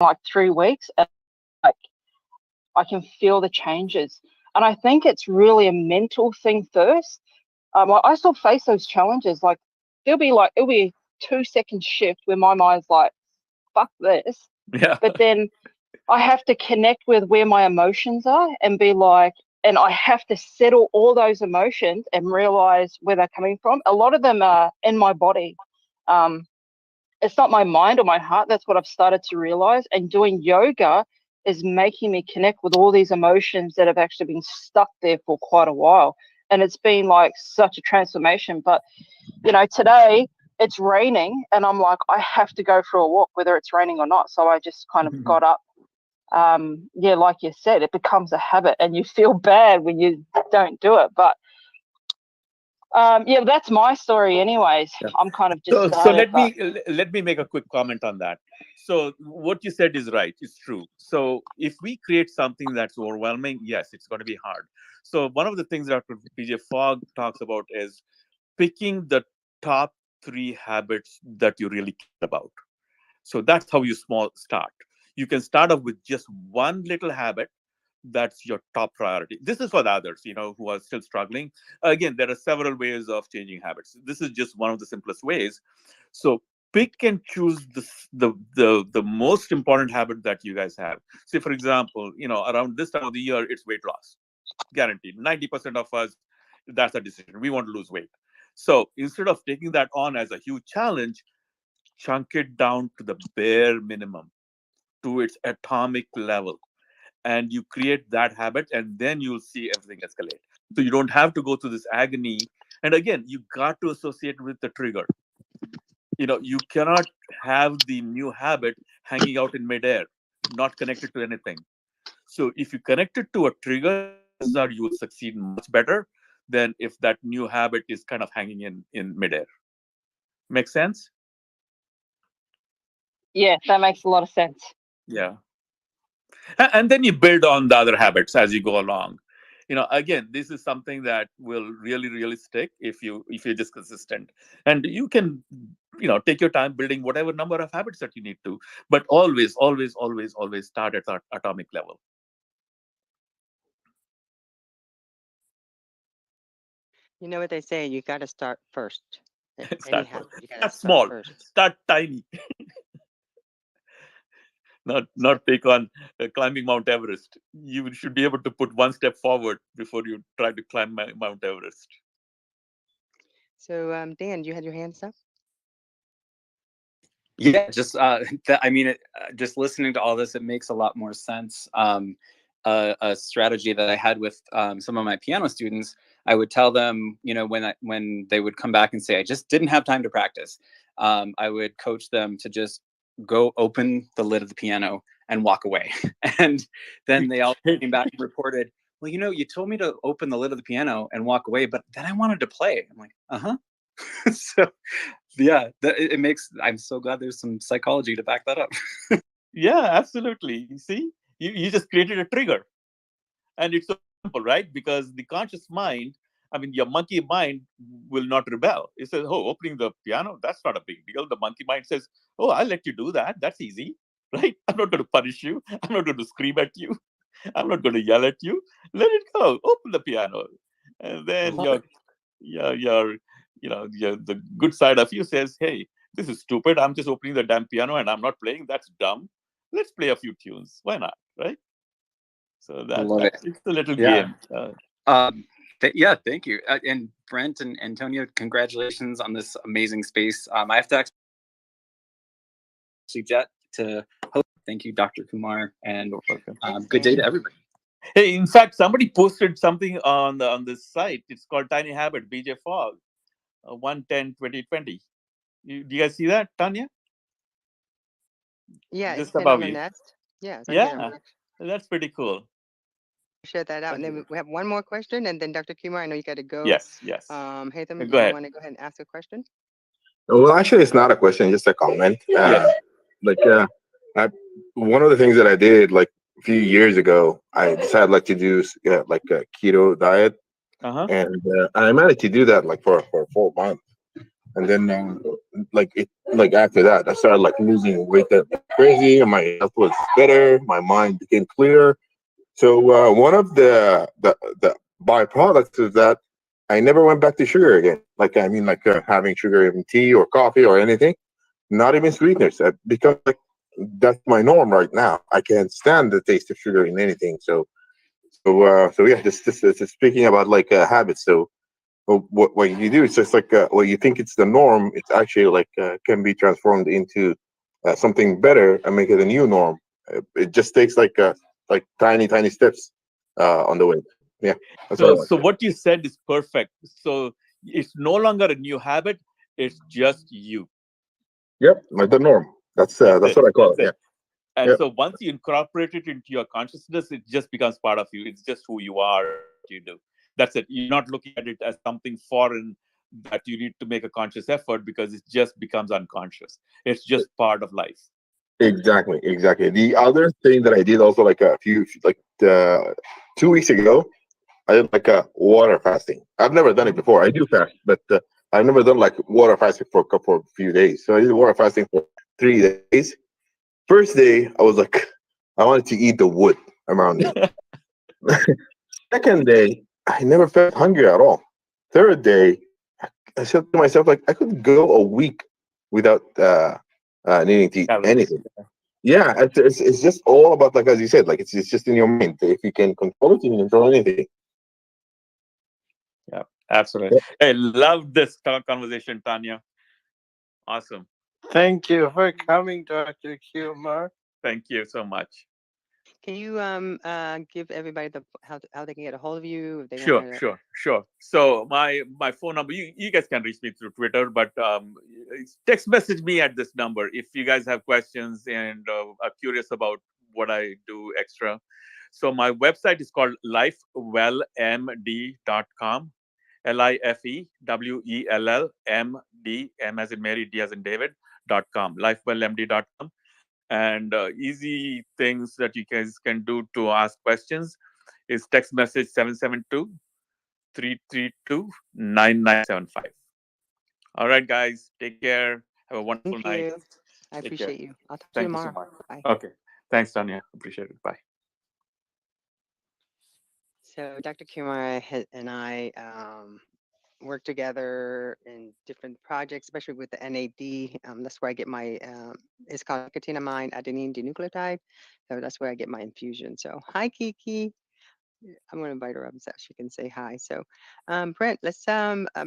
like 3 weeks, and like I can feel the changes. And I think it's really a mental thing first. I still face those challenges. Like it'll be a 2 second shift where my mind's like, fuck this. Yeah. But then I have to connect with where my emotions are and be like, and I have to settle all those emotions and realize where they're coming from. A lot of them are in my body. Um, it's not my mind or my heart. That's what I've started to realize. And doing yoga is making me connect with all these emotions that have actually been stuck there for quite a while. And it's been like such a transformation. But, today it's raining and I'm like, I have to go for a walk, whether it's raining or not. So I just kind of got up. Yeah, like you said, it becomes a habit and you feel bad when you don't do it. But yeah, that's my story anyways. Yeah. I'm kind of just So started, let but me make a quick comment on that. So what you said is right. It's true. So if we create something that's overwhelming, yes, it's going to be hard. So one of the things Dr. PJ Fogg talks about is picking the top three habits that you really care about. So that's how you small start. You can start off with just one little habit that's your top priority. This is for the others, who are still struggling. Again, there are several ways of changing habits. This is just one of the simplest ways. So pick and choose the most important habit that you guys have. Say, for example, around this time of the year, it's weight loss. Guaranteed. 90% of us, that's a decision. We want to lose weight. So instead of taking that on as a huge challenge, chunk it down to the bare minimum, to its atomic level, and you create that habit, and then you'll see everything escalate. So you don't have to go through this agony. And again, you got to associate with the trigger. You cannot have the new habit hanging out in midair, not connected to anything. So if you connect it to a trigger, chances are you will succeed much better than if that new habit is kind of hanging in midair. Make sense? yeah, that makes a lot of sense. Yeah. And then you build on the other habits as you go along. Again, this is something that will really really stick if you're just consistent, and you can take your time building whatever number of habits that you need to, but always always always always start at that atomic level. You know what they say, you got to start first. Any Start first. habit, you got to Start start small. first. Start tiny. Not take on climbing Mount Everest. You should be able to put one step forward before you try to climb Mount Everest. So, Dan, you had your hands up? Yeah, just just listening to all this, it makes a lot more sense. A strategy that I had with some of my piano students, I would tell them, when they would come back and say, I just didn't have time to practice, I would coach them to just go open the lid of the piano and walk away. And then they all came back and reported, well, you told me to open the lid of the piano and walk away, but then I wanted to play. I'm like, uh-huh. So yeah, it makes, I'm so glad there's some psychology to back that up. Yeah, absolutely. You see, you just created a trigger. And it's so simple, right? Because the conscious mind, I mean, your monkey mind will not rebel. It says, oh, opening the piano, that's not a big deal. The monkey mind says, oh, I'll let you do that. That's easy, right? I'm not going to punish you. I'm not going to scream at you. I'm not going to yell at you. Let it go. Open the piano. And I then love it. the good side of you says, hey, this is stupid. I'm just opening the damn piano and I'm not playing. That's dumb. Let's play a few tunes. Why not, right? So I that love it. that's it's a little Yeah. game. Yeah, thank you. And Brent and Antonio, congratulations on this amazing space. I have to actually jet to host. Thank you, Dr. Kumar, and Thanks, good day to Dan. everybody. Hey, in fact, somebody posted something on this site. It's called Tiny Habit, BJ Fogg, 110-2020. Do you guys see that, Tanya? Yeah, it's Just pinned on above the you. nest. Yeah, it's right there. Yeah, that's pretty cool. Share that out. And then we have one more question, and then Dr. Kumar, I know you got to go. Yes, yes. Hatham, Go you ahead. want to go ahead and ask a question? Well, actually, it's not a question, just a comment. Yes. Like, I, one of the things that I did like a few years ago, I decided like to do like a keto diet, Uh huh. and I managed to do that like for a full month. and then like after that, I started like losing weight like crazy, and my health was better. My mind became clearer. So one of the byproducts is that I never went back to sugar again. Like I mean, like having sugar in tea or coffee or anything, not even sweeteners. Because like that's my norm right now. I can't stand the taste of sugar in anything. So yeah, just speaking about like habits. So what you do is just like what you think it's the norm. It's actually like can be transformed into something better and make it a new norm. It just takes like tiny steps on the way. Yeah, that's what I So, want to so say. what you said is perfect. So it's no longer a new habit; it's just you. Yep, like the norm. That's That's it. what I call That's it. Yeah, it. And yep, so once you incorporate it into your consciousness, it just becomes part of you. It's just who you are, what you do. That's it. You're not looking at it as something foreign that you need to make a conscious effort because it just becomes unconscious. It's just part of life. exactly. The other thing that I did also like a few like 2 weeks ago, I did like a water fasting. I've never done it before. I do fast, but I've never done like water fasting for a few days. So I did water fasting for 3 days. First day, I was like, I wanted to eat the wood around me. Second day, I never felt hungry at all. Third day, I said to myself, like, I could go a week without needing to eat Calories. anything. Yeah, it's just all about, like, as you said, like, it's just in your mind. If you can control it, you can control anything. Yeah, absolutely. Yep. Hey, love this conversation, Tanya. Awesome. Thank you for coming, Dr. Kumar. Thank you so much. Can you give everybody how they can get a hold of you if they want Sure, to? sure, sure. So my phone number, you guys can reach me through Twitter, but text message me at this number if you guys have questions and are curious about what I do extra. So my website is called lifewellmd.com. LIFEWELLMD, M as in Mary, D as in David.com, lifewellmd.com. And easy things that you guys can do to ask questions is text message 772 332 9975. All right, guys, take care. Have a wonderful Thank night. you. I Take care. appreciate you. I'll talk to you Thank you so tomorrow. much. Bye. Okay. Thanks, Tanya. Appreciate it. Bye. So Dr. Kumar and I work together in different projects, especially with the NAD. That's where I get my, it's called nicotinamide adenine denucleotide. So that's where I get my infusion. So hi, Kiki. I'm going to invite her up so she can say hi. So Brent, let's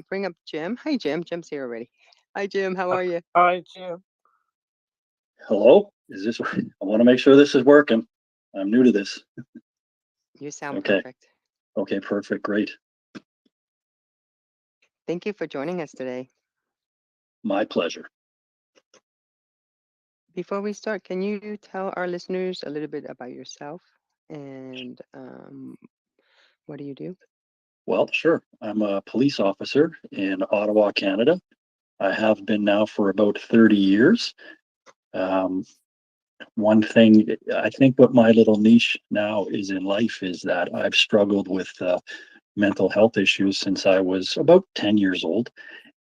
bring up Jim. Hi, Jim. Jim's here already. Hi, Jim. How are you? Hi, Jim. Hello? Is this, I want to make sure this is working. I'm new to this. You sound Okay. perfect. Okay, perfect. Great. Thank you for joining us today. My pleasure. Before we start, can you tell our listeners a little bit about yourself and what do you do? Well, sure. I'm a police officer in Ottawa, Canada. I have been now for about 30 years. One thing, I think what my little niche now is in life is that I've struggled with mental health issues since I was about 10 years old.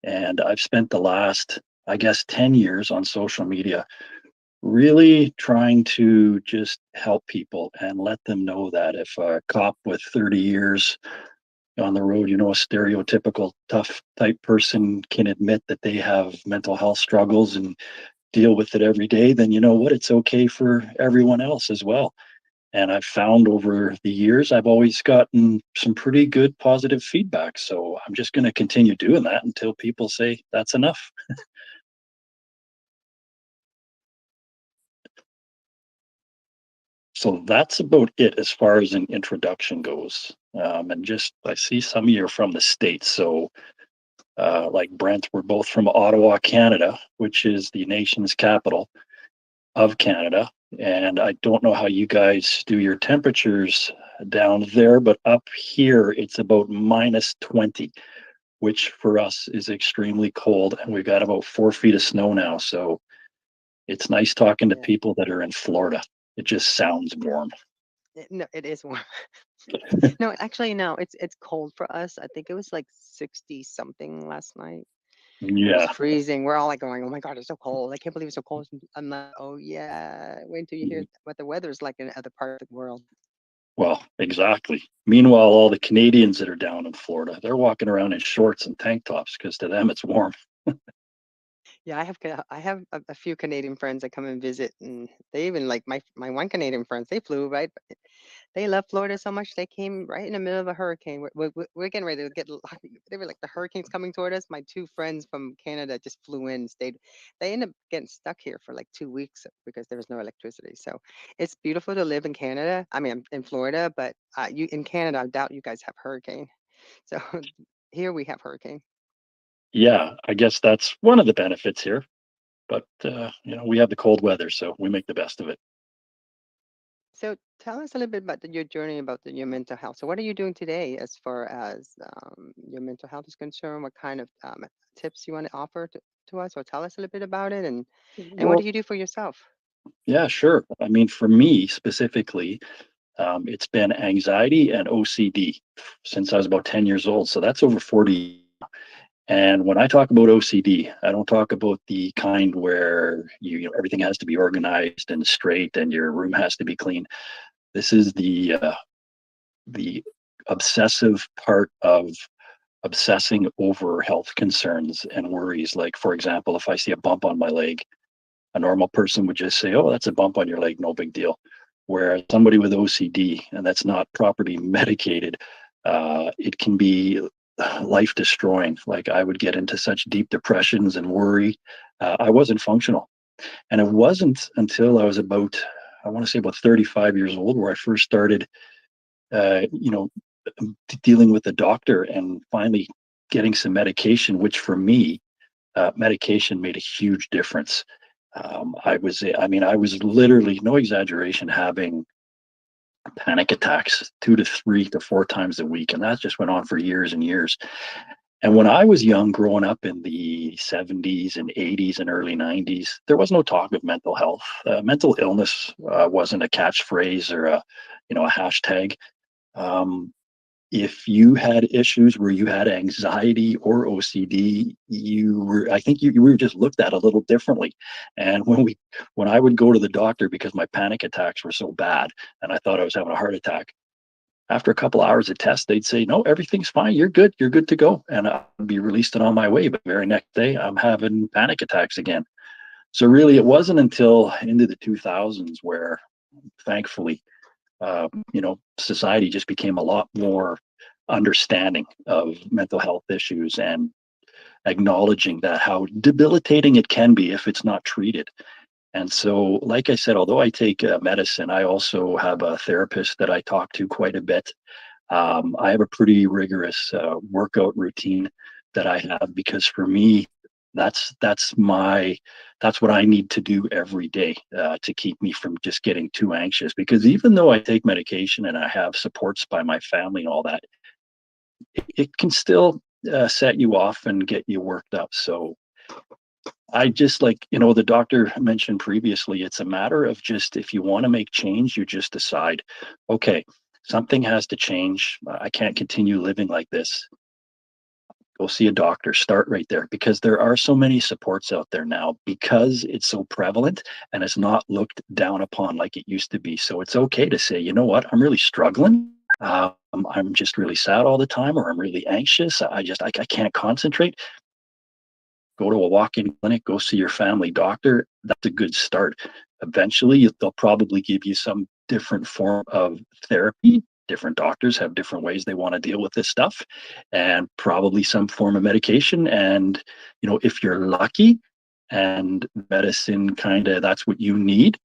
And I've spent the last, I guess, 10 years on social media really trying to just help people and let them know that if a cop with 30 years on the road, a stereotypical tough type person can admit that they have mental health struggles and deal with it every day, then you know what? It's okay for everyone else as well. And I've found over the years, I've always gotten some pretty good positive feedback. So I'm just going to continue doing that until people say that's enough. So that's about it as far as an introduction goes. And just, I see some of you are from the States. So like Brent, we're both from Ottawa, Canada, which is the nation's capital of Canada. And I don't know how you guys do your temperatures down there, but up here it's about -20, which for us is extremely cold. And we've got about 4 feet of snow now. So it's nice talking to Yeah. people that are in Florida. It just sounds warm. No, it is warm. No, actually, no, it's cold for us. I think it was like 60 something last night. Yeah. It's freezing. We're all like going, oh my God, it's so cold. I can't believe it's so cold. I'm like, oh yeah, wait until you hear what the weather's like in other parts of the world. Well, exactly. Meanwhile, all the Canadians that are down in Florida, they're walking around in shorts and tank tops because to them it's warm. Yeah, I have a few Canadian friends that come and visit, and they even like my one Canadian friends. They flew right. They love Florida so much they came right in the middle of a hurricane. We're getting ready to get. They were like the hurricane's coming toward us. My two friends from Canada just flew in, stayed. They ended up getting stuck here for like 2 weeks because there was no electricity. So it's beautiful to live in Canada. I mean, in Florida, but you in Canada, I doubt you guys have hurricane. So here we have hurricane. Yeah, I guess that's one of the benefits here. But we have the cold weather, so we make the best of it. So tell us a little bit about your journey about your mental health. So what are you doing today as far as your mental health is concerned? What kind of tips you want to offer to us, or tell us a little bit about it, and what Well, do you do for yourself? yeah, sure. I mean, for me specifically, it's been anxiety and OCD since I was about 10 years old. So that's over 40. And when I talk about OCD, I don't talk about the kind where everything has to be organized and straight and your room has to be clean. This is the obsessive part of obsessing over health concerns and worries. Like, for example, if I see a bump on my leg, a normal person would just say, "Oh, that's a bump on your leg, no big deal." Where somebody with OCD, and that's not properly medicated, it can be life destroying. Like, I would get into such deep depressions and worry. I wasn't functional. And it wasn't until I was about, I want to say about 35 years old, where I first started, uh, you know, dealing with the doctor and finally getting some medication, which for me, medication made a huge difference. I was literally, no exaggeration, having panic attacks 2 to 3 to 4 times a week. And that just went on for years and years. And when I was young, growing up in the 70s and 80s and early 90s, there was no talk of mental health. Mental illness wasn't a catchphrase or a hashtag. Um, if you had issues where you had anxiety or OCD, I think you were just looked at a little differently. And when I would go to the doctor because my panic attacks were so bad and I thought I was having a heart attack, after a couple hours of tests, they'd say, "No, everything's fine. You're good to go." And I'd be released and on my way. But the very next day, I'm having panic attacks again. So really, it wasn't until into the 2000s where, thankfully, society just became a lot more understanding of mental health issues and acknowledging that how debilitating it can be if it's not treated. And so, like I said, although I take medicine, I also have a therapist that I talk to quite a bit. I have a pretty rigorous workout routine that I have because for me, that's what I need to do every day to keep me from just getting too anxious. Because even though I take medication and I have supports by my family and all that, it can still set you off and get you worked up. So I just, like, the doctor mentioned previously, it's a matter of just, if you want to make change, you just decide, okay, something has to change. I can't continue living like this. Go see a doctor, start right there, because there are so many supports out there now because it's so prevalent and it's not looked down upon like it used to be. So it's okay to say, you know what, I'm really struggling. I'm just really sad all the time, or I'm really anxious. I can't concentrate. Go to a walk-in clinic, go see your family doctor. That's a good start. Eventually, they'll probably give you some different form of therapy. Different doctors have different ways they want to deal with this stuff, and probably some form of medication. And, if you're lucky and medicine kind of that's what you need,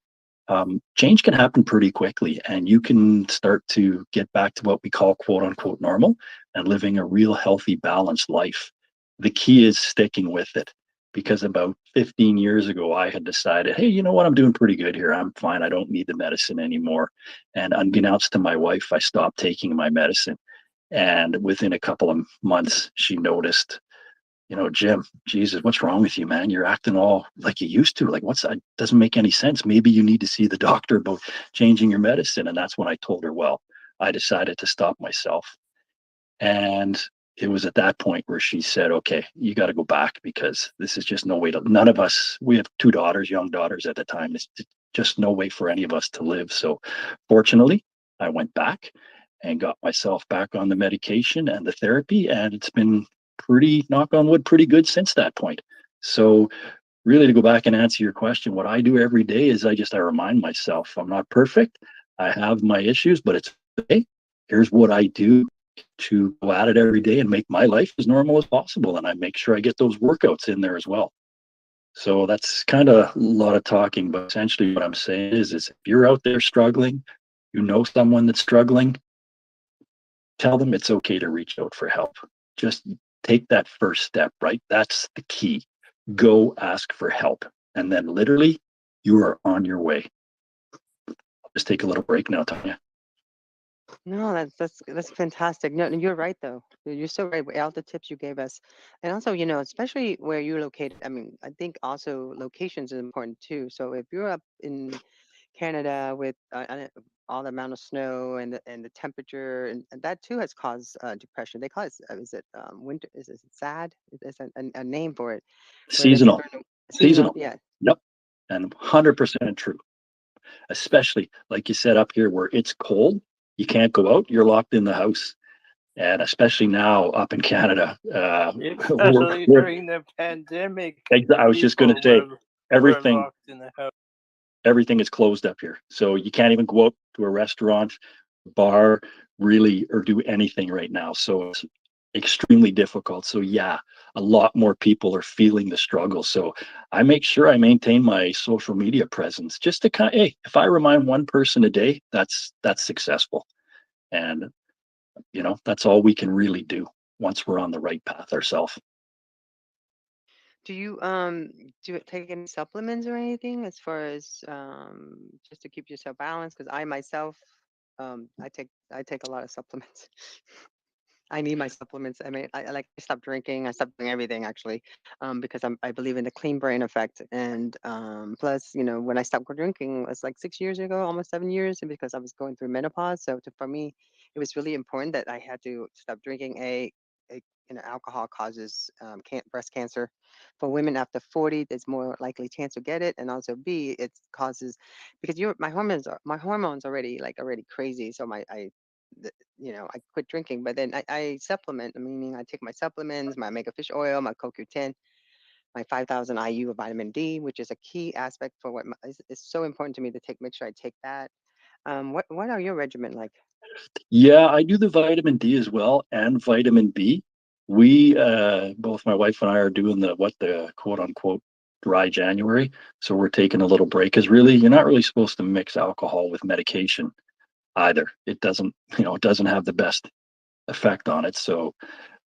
change can happen pretty quickly, and you can start to get back to what we call quote unquote normal and living a real healthy, balanced life. The key is sticking with it, because about 15 years ago, I had decided, hey, you know what? I'm doing pretty good here. I'm fine. I don't need the medicine anymore. And unbeknownst to my wife, I stopped taking my medicine. And within a couple of months, she noticed, "Jim, Jesus, what's wrong with you, man? You're acting all like you used to. Like, that doesn't make any sense. Maybe you need to see the doctor about changing your medicine." And that's when I told her, well, I decided to stop myself. And it was at that point where she said, okay, you got to go back because this is just no way to, none of us, we have two daughters, young daughters at the time. It's just no way for any of us to live. So fortunately, I went back and got myself back on the medication and the therapy. And it's been pretty, knock on wood, pretty good since that point. So really, to go back and answer your question, what I do every day is I remind myself I'm not perfect. I have my issues, but it's okay. Here's what I do to go at it every day and make my life as normal as possible. And I make sure I get those workouts in there as well. So that's kind of a lot of talking, but essentially what I'm saying is if you're out there struggling, you know someone that's struggling, tell them it's okay to reach out for help. Just take that first step, right? That's the key. Go ask for help. And then literally you are on your way. Just take a little break now, Tanya. No, that's fantastic. No, you're right though. You're so right with all the tips you gave us, and also, especially where you're located. I mean, I think also locations is important too. So if you're up in Canada with all the amount of snow and the temperature, and that too has caused depression. They call it, is it winter? Is it sad? There's a name for it, where the Seasonal. people seasonal. Seasonal. Yeah. Yep. And 100% true. Especially like you said up here where it's cold, you can't go out, you're locked in the house. And especially now up in Canada, Especially during the pandemic, I was just going to people say were everything locked in the house. everything is closed up here, so you can't even go out to a restaurant, bar, really, or do anything right now. So it's extremely difficult. So yeah, a lot more people are feeling the struggle. So I make sure I maintain my social media presence just to kind of, hey, if I remind one person a day, that's successful. And that's all we can really do once we're on the right path ourselves. Do you take any supplements or anything as far as just to keep yourself balanced? Because I myself I take a lot of supplements. I need my supplements. I mean, I stopped drinking. I stopped doing everything actually, because I believe in the clean brain effect. And plus, when I stopped drinking, it was like 6 years ago, almost 7 years, and because I was going through menopause. So for me, it was really important that I had to stop drinking. Alcohol causes breast cancer. For women after 40, there's more likely chance to get it, and also B, it causes because my hormones already crazy. So I quit drinking, but then I supplement, meaning I take my supplements, my omega fish oil, my CoQ10, my 5,000 IU of vitamin D, which is a key aspect for what it's so important to me to make sure I take that. What are your regimen like? Yeah, I do the vitamin D as well and vitamin B. We both my wife and I are doing the quote unquote dry January. So we're taking a little break because really you're not really supposed to mix alcohol with medication either. It doesn't have the best effect on it. So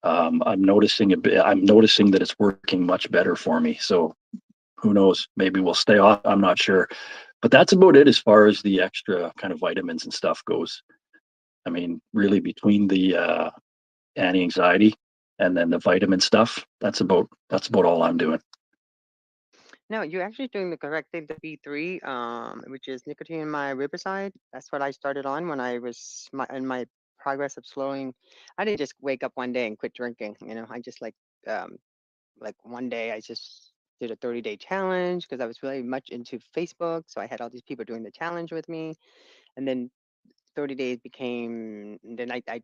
I'm noticing that it's working much better for me. So who knows? Maybe we'll stay off. I'm not sure. But that's about it as far as the extra kind of vitamins and stuff goes. I mean, really between the anti-anxiety and then the vitamin stuff, that's about all I'm doing. No, you're actually doing the correct thing. The B3, which is nicotinamide riboside. That's what I started on when I was in my progress of slowing. I didn't just wake up one day and quit drinking. I just um, one day I just did a 30-day challenge because I was really much into Facebook. So I had all these people doing the challenge with me, and then 30 days became, then I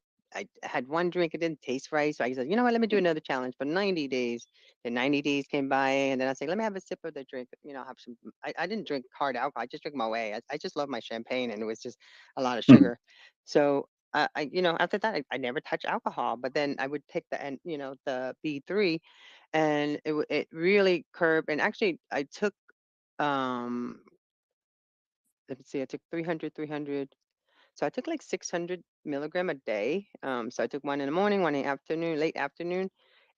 had one drink, it didn't taste right. So I said, you know what, let me do another challenge for 90 days. Then 90 days came by, and then I said, let me have a sip of the drink. Have some, I didn't drink hard alcohol. I just drink my way. I just love my champagne, and it was just a lot of Mhm. sugar. So after that, I never touched alcohol, but then I would take the B3, and it really curbed. And actually, I took, um, let me see, I took 300. So I took like 600 milligram a day. So I took one in the morning, one in the afternoon, late afternoon.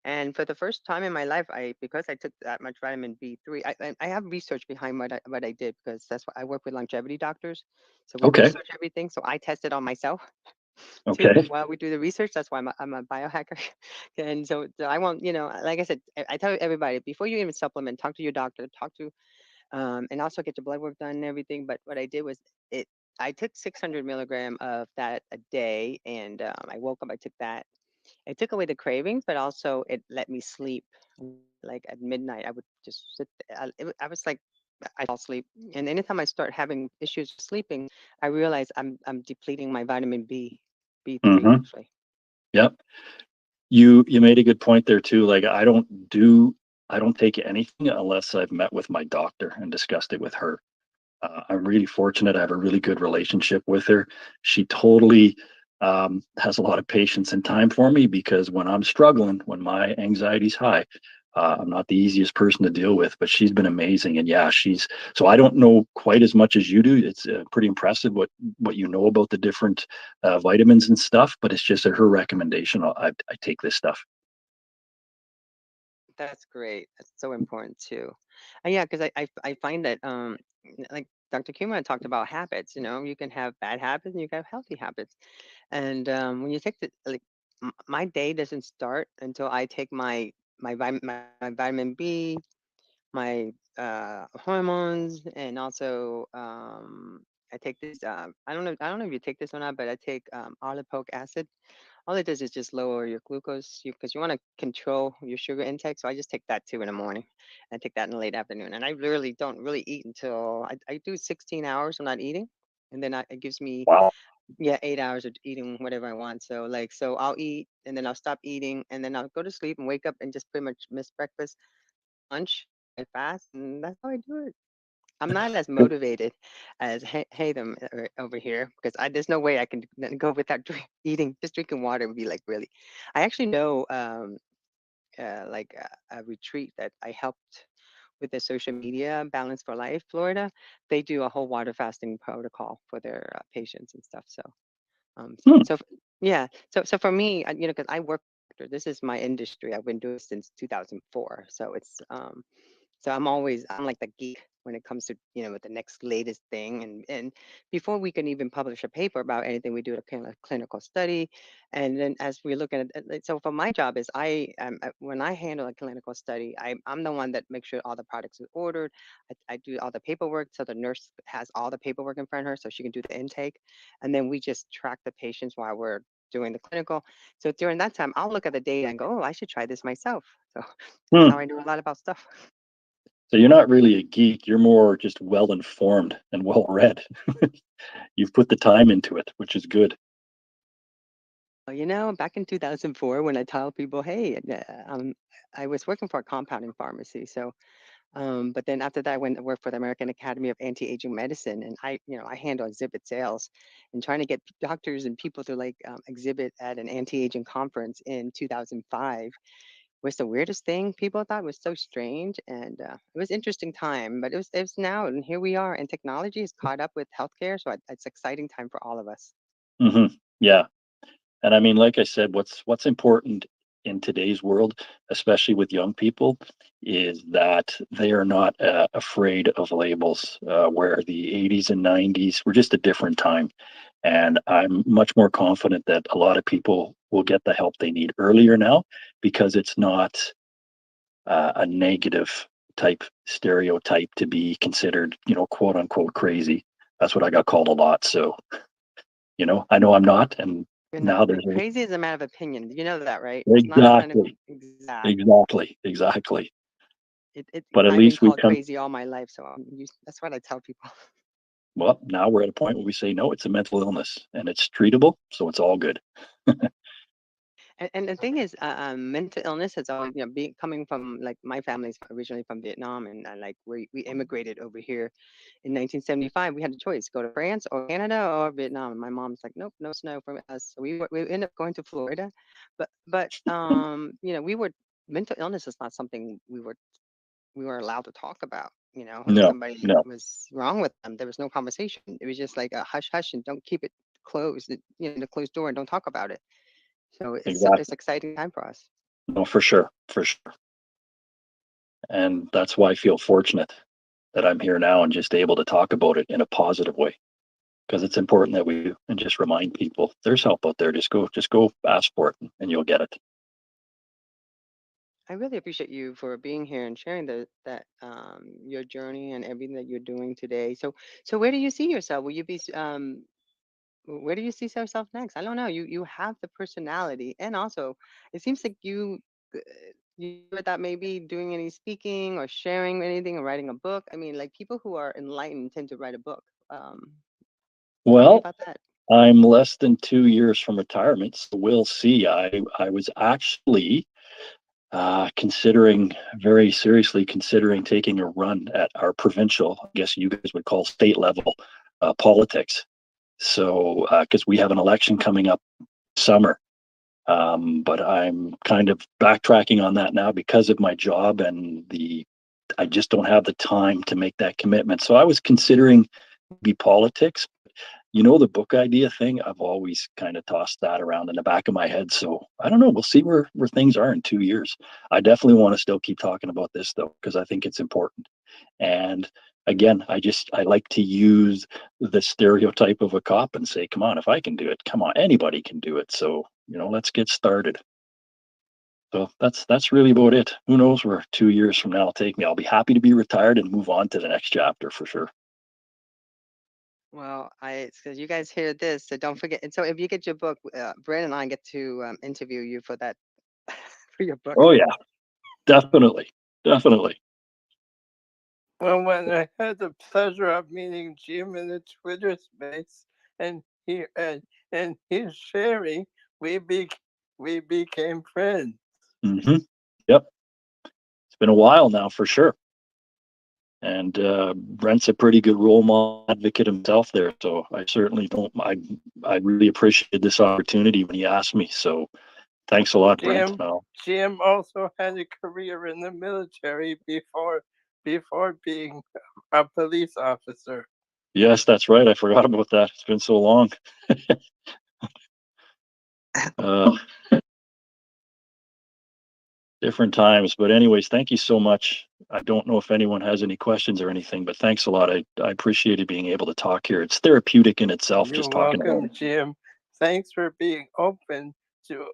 And for the first time in my life, because I took that much vitamin B3, I have research behind what I did because that's what I work with longevity doctors. So we Okay. research everything. So I tested on myself too Okay. while we do the research. That's why I'm a biohacker. And so I want, like I said, I tell everybody before you even supplement, talk to your doctor, and also get your blood work done and everything. But what I did was I took 600 milligram of that a day, and I woke up, I took that, it took away the cravings, but also it let me sleep. Like at midnight, I would just sit. I was like, I fall asleep, and anytime I start having issues sleeping, I realize I'm depleting my vitamin B3 Hmm. actually. Yep. You made a good point there too. Like I don't take anything unless I've met with my doctor and discussed it with her. I'm really fortunate. I have a really good relationship with her. She totally has a lot of patience and time for me because when I'm struggling, when my anxiety's high, I'm not the easiest person to deal with, but she's been amazing. And yeah, so I don't know quite as much as you do. It's pretty impressive what you know about the different vitamins and stuff, but it's just at her recommendation. I take this stuff. That's great. That's so important too. And yeah, because I find that like Dr. Kumar talked about habits, you can have bad habits and you can have healthy habits. And when you take the like my day doesn't start until I take my vitamin B, my hormones, and also I take this I don't know if you take this or not, but I take olipoic acid. All it does is just lower your glucose because you want to control your sugar intake. So I just take that too in the morning. I take that in the late afternoon. And I literally don't really eat until I do 16 hours of not eating. And then it gives me, Wow. yeah, 8 hours of eating whatever I want. So I'll eat and then I'll stop eating and then I'll go to sleep and wake up and just pretty much miss breakfast, lunch, and fast. And that's how I do it. I'm not as motivated as Haytham over here because there's no way I can go without eating. Just drinking water would be like really. I actually know like a retreat that I helped with the social media Balance for Life, Florida. They do a whole water fasting protocol for their patients and stuff. Um, so, Hmm. so f- yeah. So for me, because I work, this is my industry. I've been doing it since 2004. So I'm like the geek when it comes to with the next latest thing, and before we can even publish a paper about anything, we do a kind of clinical study, and then as we're looking at so for my job is when I handle a clinical study, I'm the one that makes sure all the products are ordered. I do all the paperwork so the nurse has all the paperwork in front of her so she can do the intake, and then we just track the patients while we're doing the clinical. So during that time, I'll look at the data and go, oh, I should try this myself. So that's Hmm. how I know a lot about stuff. So you're not really a geek. You're more just well informed and well read. You've put the time into it, which is good. Well, back in 2004, when I tell people, hey, I was working for a compounding pharmacy. But then after that, I went to work for the American Academy of Anti-Aging Medicine, and I handle exhibit sales and trying to get doctors and people to like exhibit at an anti-aging conference in 2005 was the weirdest thing. People thought was so strange, and it was interesting time. But it was now, and here we are, and technology is caught up with healthcare, so it's exciting time for all of us. Hmm. Yeah. And I mean, like I said, what's important in today's world, especially with young people, is that they are not afraid of labels. Where the 80s and 90s were just a different time, and I'm much more confident that a lot of people will get the help they need earlier now because it's not a negative type stereotype to be considered, quote unquote crazy. That's what I got called a lot. So, I know I'm not, and now there's Crazy is a matter of opinion. You know that, right? It's not a clinical exactly, exact. exactly. But at I've been least we called come. crazy all my life, so that's what I tell people. Well, now we're at a point where we say no, it's a mental illness and it's treatable, so it's all good. And the thing is, mental illness has always, being coming from like my family's originally from Vietnam, and like we immigrated over here in 1975. We had a choice: go to France or Canada or Vietnam. And my mom's like, nope, no snow for us. So we ended up going to Florida, but we were mental illness is not something we were allowed to talk about. If No, somebody no, was wrong with them, there was no conversation. It was just like a hush hush and don't keep it closed, the closed door and don't talk about it. So it's exactly. exciting time for us. No, for sure, for sure. And that's why I feel fortunate that I'm here now and just able to talk about it in a positive way because it's important that we do and just remind people there's help out there. Just go ask for it and you'll get it. I really appreciate you for being here and sharing that your journey and everything that you're doing today. So where do you see yourself? Will you be where do you see yourself next? I don't know. You have the personality, and also it seems like uh, you without maybe doing any speaking or sharing anything or writing a book. I mean, like people who are enlightened tend to write a book. Tell me Well, about that. I'm less than 2 years from retirement, so we'll see. I was actually considering very seriously considering taking a run at our provincial, I guess you guys would call state level politics. So, because we have an election coming up summer, but I'm kind of backtracking on that now because of my job and I just don't have the time to make that commitment. So I was considering be politics. The book idea thing, I've always kind of tossed that around in the back of my head. So I don't know. We'll see where things are in 2 years. I definitely want to still keep talking about this though, because I think it's important. And again, I like to use the stereotype of a cop and say, come on, if I can do it, come on, anybody can do it. So, let's get started. So that's really about it. Who knows where 2 years from now will take me? I'll be happy to be retired and move on to the next chapter for sure. Well, so you guys hear this, so don't forget. And so if you get your book, Brent and I get to interview you for that for your book. Oh yeah, definitely, definitely. Well, when I had the pleasure of meeting Jim in the Twitter space, and he's sharing, we became friends. Hmm. Yep, it's been a while now for sure. And Brent's a pretty good role model advocate himself there. So I certainly don't. I really appreciated this opportunity when he asked me. So thanks a lot, Brent. Jim also had a career in the military before being a police officer. Yes, that's right. I forgot about that. It's been so long. uh, Different times. But anyways, thank you so much. I don't know if anyone has any questions or anything, but thanks a lot. I appreciated being able to talk here. It's therapeutic in itself, You're just talking about welcome, it. Jim. Thanks for being open to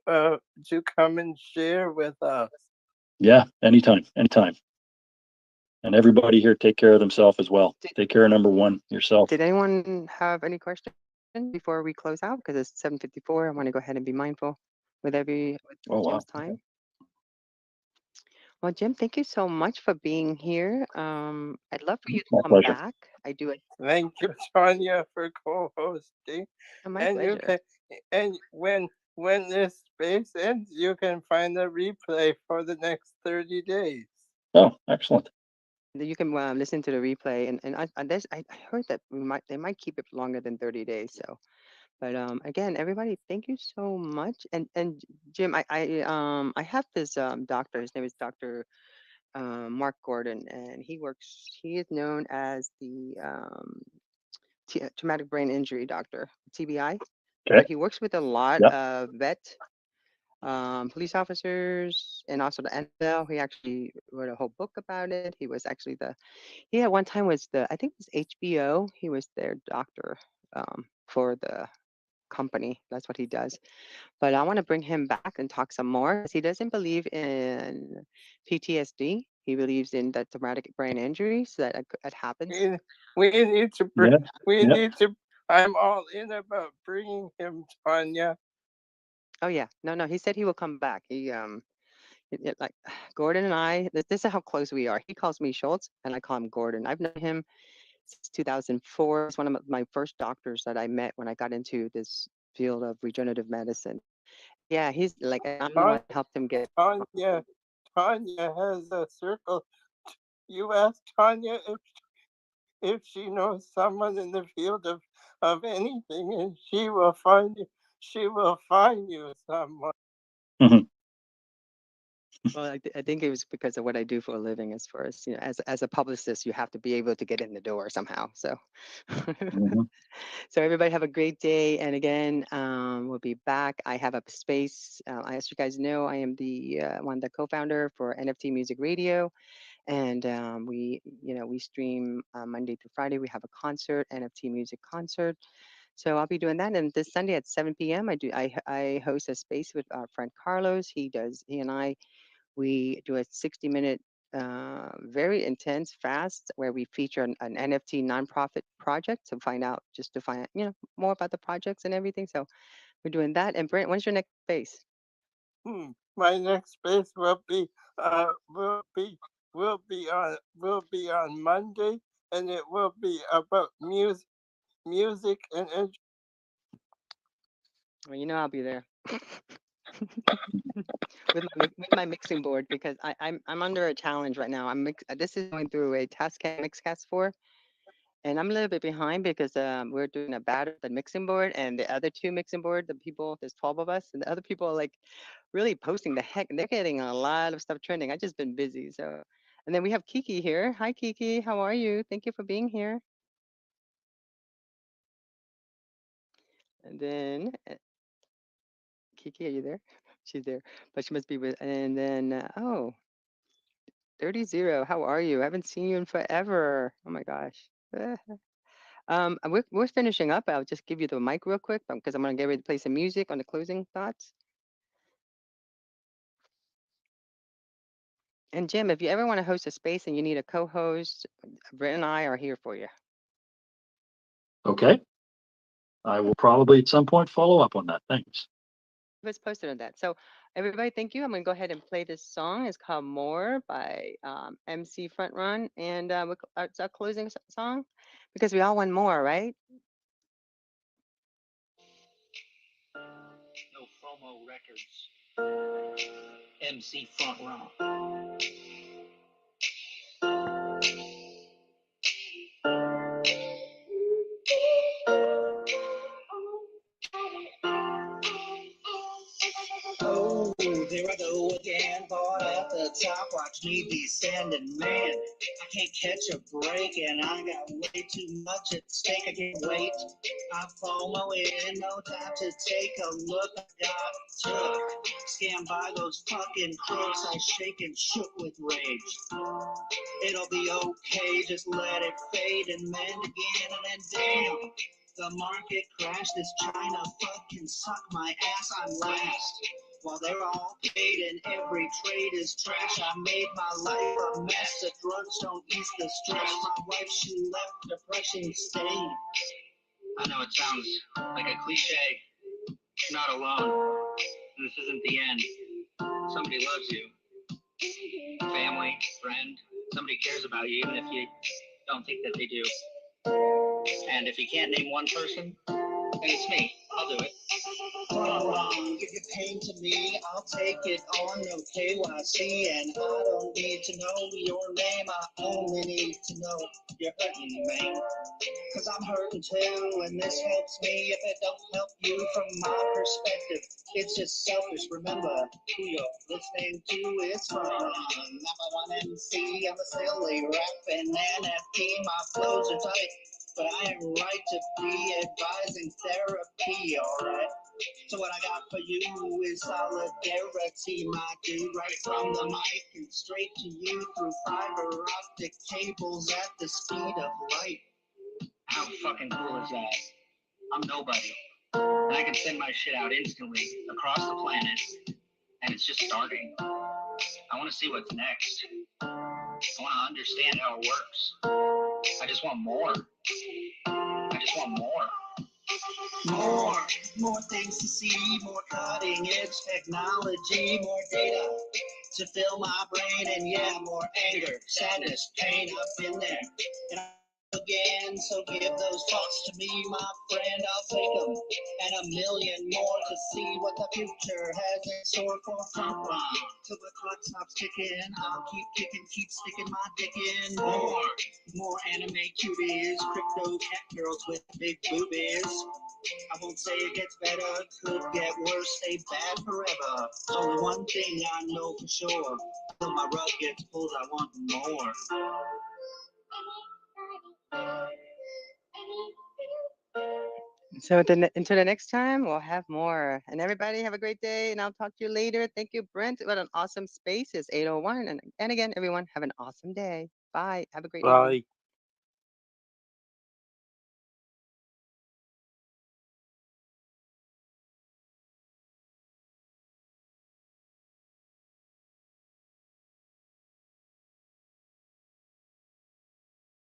come and share with us. Yeah, anytime, anytime. And everybody here, take care of themselves as well. Take care of number one, yourself. Did anyone have any questions before we close out? Because it's 7:54. I want to go ahead and be mindful with Oh, wow. Jim's time. Well, Jim, thank you so much for being here. I'd love for you to My come pleasure. back. I do it. Thank you, Tanya, for co-hosting. My And you pleasure. can, and when this space ends, you can find a replay for the next 30 days. Oh, excellent. You can listen to the replay, and I heard that they might keep it longer than 30 days. So, but again, everybody, thank you so much. And Jim, I have this doctor. His name is Dr. Mark Gordon, and he is known as the traumatic brain injury doctor, TBI. Okay. But he works with a lot Yep. of police officers, and also the NFL. He actually wrote a whole book about it. He was actually he at one time was I think it was HBO. He was their doctor for the company. That's what he does. But I want to bring him back and talk some more because he doesn't believe in PTSD. He believes in the traumatic brain injuries that happens. We need to. Yeah. We Yeah. need to. I'm all in about bringing him, Tanya. Oh yeah, no. He said he will come back. Like Gordon and I. This is how close we are. He calls me Schultz, and I call him Gordon. I've known him since 2004. He's one of my first doctors that I met when I got into this field of regenerative medicine. Yeah, he's like, I'm the one that helped him get. Tanya has a circle. You ask Tanya if she knows someone in the field of anything, and she will find you. She will find you someone. Mm-hmm. Well, I think it was because of what I do for a living. As far as as a publicist, you have to be able to get in the door somehow. So, Mm-hmm. so everybody have a great day. And again, we'll be back. I have a space. As you guys know, I am the the co-founder for NFT Music Radio, and we stream Monday through Friday. We have a concert, NFT Music Concert. So I'll be doing that. And this Sunday at 7 p.m. I host a space with our friend Carlos. He and I we do a 60-minute very intense fast where we feature an NFT nonprofit project to find out more about the projects and everything. So we're doing that. And Brent, when's your next space? My next space will be on Monday, and it will be about music and Well, I'll be there with my mixing board because I'm under a challenge right now. This is going through a Tascam Mixcast 4, and I'm a little bit behind because we're doing a battle the mixing board, and the other two mixing board, there's 12 of us, and the other people are like really posting the heck. They're getting a lot of stuff trending. I just been busy, so. And then we have Kiki here. Hi, Kiki. How are you? Thank you for being here. And then Kiki, are you there? She's there, but she must be with. And then 30. How are you? I haven't seen you in forever. Oh my gosh. We're finishing up. I'll just give you the mic real quick because I'm gonna get ready to play some music on the closing thoughts. And Jim, if you ever want to host a space and you need a co-host, Brent and I are here for you. Okay. I will probably at some point follow up on that. Thanks. Let's post it on that. So everybody, thank you. I'm gonna go ahead and play this song. It's called More by MC Front Run, and it's our closing song because we all want more, right? No FOMO Records. MC Front Run. Oh, there I go again, caught at the top, watch me descending, man. I can't catch a break, and I got way too much at stake. I can't wait. I FOMO in, no time to take a look. I got took, scammed by those fucking crooks. I shake and shook with rage. It'll be okay, just let it fade and mend again, and then damn. The market crashed, this China fucking suck my ass, I'm last. While they're all paid and every trade is trash, I made my life a mess. The drugs don't ease the stress. My wife, she left depression stains. I know it sounds like a cliche. You're not alone. This isn't the end. Somebody loves you. Family, friend, somebody cares about you, even if you don't think that they do. And if you can't name one person, then it's me. I'll do it. Give your pain to me, I'll take it on, no KYC, and I don't need to know your name, I only need to know you're hurting me, cause I'm hurting too, and this helps me if it don't help you from my perspective, it's just selfish, remember who you're listening to, it's fun, I'm a 1MC, I'm a silly rapping NFT, my flows are tight, but I am right to be advising therapy, alright? So what I got for you is solidarity, my dude, right from the mic and straight to you through fiber optic cables at the speed of light. How fucking cool is that? I'm nobody, and I can send my shit out instantly across the planet, and it's just starting. I want to see what's next. I want to understand how it works. I just want more. I just want more. More things to see, more cutting edge technology, more data to fill my brain, and yeah, more anger, sadness, pain, I've been there, and again, so give those thoughts to me, my friend, I'll take them, and a million more to see what the future has in store for front run. Till the clock stops ticking, I'll keep kicking, keep sticking my dick in. More anime cuties, crypto cat girls with big boobies. I won't say it gets better, could get worse, stay bad forever. Only one thing I know for sure, till my rug gets pulled, I want more. So until the next time, we'll have more. And everybody have a great day, and I'll talk to you later. Thank you, Brent. What an awesome space. It's 8:01. And again, everyone, have an awesome day. Bye. Have a great evening. Bye.